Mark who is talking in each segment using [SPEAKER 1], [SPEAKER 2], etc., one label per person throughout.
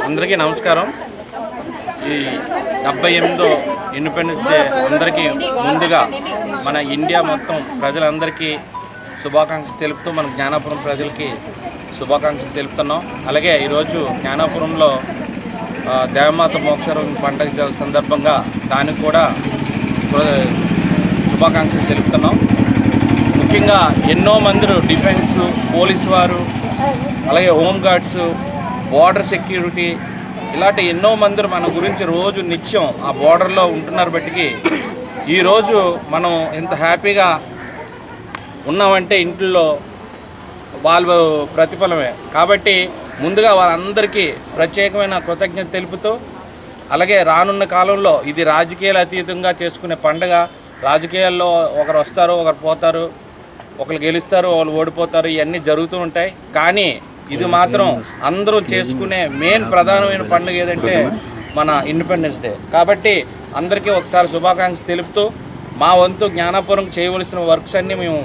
[SPEAKER 1] అందరికీ నమస్కారం. ఈ 78వ ఇండిపెండెన్స్ డే అందరికీ ముందుగా మన ఇండియా మొత్తం ప్రజలందరికీ శుభాకాంక్షలు తెలుపుతూ మన జ్ఞానాపురం ప్రజలకి శుభాకాంక్షలు తెలుపుతున్నాం. అలాగే ఈరోజు జ్ఞానాపురంలో దేవమాత మోక్షరం పండుగ సందర్భంగా దానికి కూడా శుభాకాంక్షలు తెలుపుతున్నాం. ముఖ్యంగా ఎన్నో మంది డిఫెన్స్, పోలీసు వారు, అలాగే హోంగార్డ్స్, బార్డర్ సెక్యూరిటీ ఇలాంటి ఎన్నో మంది మన గురించి రోజు నిత్యం ఆ బార్డర్లో ఉంటున్నారు. బట్టికి ఈరోజు మనం ఇంత హ్యాపీగా ఉన్నామంటే ఇంట్లో వాళ్ళ ప్రతిఫలమే. కాబట్టి ముందుగా వాళ్ళందరికీ ప్రత్యేకమైన కృతజ్ఞత తెలుపుతూ, అలాగే రానున్న కాలంలో ఇది రాజకీయాలు అతీతంగా చేసుకునే పండుగ. రాజకీయాల్లో ఒకరు వస్తారు, ఒకరు పోతారు, ఒకరు గెలుస్తారు, వాళ్ళు ఓడిపోతారు, ఇవన్నీ జరుగుతూ ఉంటాయి. కానీ ఇది మాత్రం అందరూ చేసుకునే మెయిన్ ప్రధానమైన పండుగ ఏదంటే మన ఇండిపెండెన్స్ డే. కాబట్టి అందరికీ ఒకసారి శుభాకాంక్షలు తెలుపుతూ, మా వంతు జ్ఞానాపురం చేయవలసిన వర్క్స్ అన్నీ మేము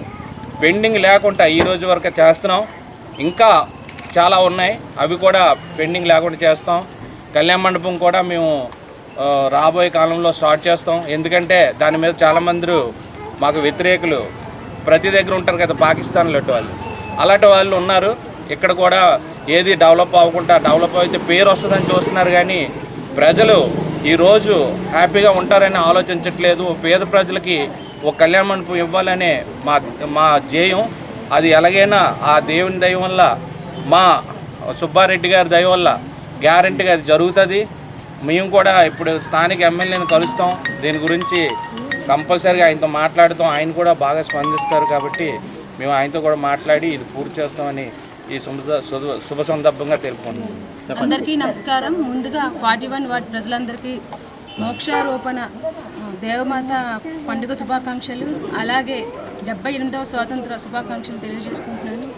[SPEAKER 1] పెండింగ్ లేకుండా ఈ రోజు వరకు చేస్తున్నాం. ఇంకా చాలా ఉన్నాయి, అవి కూడా పెండింగ్ లేకుండా చేస్తాం. కళ్యాణ మండపం కూడా మేము రాబోయే కాలంలో స్టార్ట్ చేస్తాం. ఎందుకంటే దాని మీద చాలామంది మాకు వ్యతిరేకులు ప్రతి దగ్గర ఉంటారు కదా, పాకిస్తాన్లో వాళ్ళు, అలాంటి వాళ్ళు ఉన్నారు. ఇక్కడ కూడా ఏది డెవలప్ అవ్వకుండా, డెవలప్ అయితే పేరు వస్తుందని చూస్తున్నారు. కానీ ప్రజలు ఈరోజు హ్యాపీగా ఉంటారని ఆలోచించట్లేదు. పేద ప్రజలకి ఒక కళ్యాణ మండపం ఇవ్వాలనే మా ధ్యేయం. అది ఎలాగైనా ఆ దేవుని దయ వల్ల, మా సుబ్బారెడ్డి గారి దయ వల్ల గ్యారెంటీగా అది జరుగుతుంది. మేము కూడా ఇప్పుడు స్థానిక ఎమ్మెల్యేని కలుస్తాం, దీని గురించి కంపల్సరీగా ఆయనతో మాట్లాడుతాం. ఆయన కూడా బాగా స్పందిస్తారు. కాబట్టి మేము ఆయనతో కూడా మాట్లాడి ఇది పూర్తి చేస్తామని ఈ శుభ సందర్భంగా తెలుపుకుంటున్నాం.
[SPEAKER 2] అందరికీ నమస్కారం. ముందుగా 41 వార్డు ప్రజలందరికీ మోక్షారోపణ దేవమాత పండుగ శుభాకాంక్షలు, అలాగే 78వ స్వాతంత్ర శుభాకాంక్షలు తెలియజేసుకుంటున్నాను.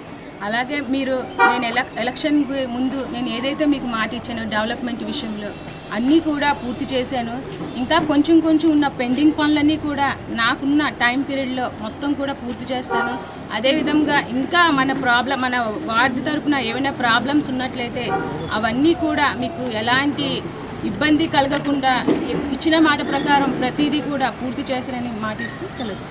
[SPEAKER 2] అలాగే నేను ఎలక్షన్ ముందు నేను ఏదైతే మీకు మాట ఇచ్చానో డెవలప్మెంట్ విషయంలో అన్నీ కూడా పూర్తి చేశాను. ఇంకా కొంచెం ఉన్న పెండింగ్ పనులన్నీ కూడా నాకున్న టైం పీరియడ్లో మొత్తం కూడా పూర్తి చేస్తాను. అదేవిధంగా ఇంకా మన వార్డు తరఫున ఏమైనా ప్రాబ్లమ్స్ ఉన్నట్లయితే అవన్నీ కూడా మీకు ఎలాంటి ఇబ్బంది కలగకుండా ఇచ్చిన మాట ప్రకారం ప్రతిదీ కూడా పూర్తి చేస్తానని మాట ఇస్తూ సెలవు.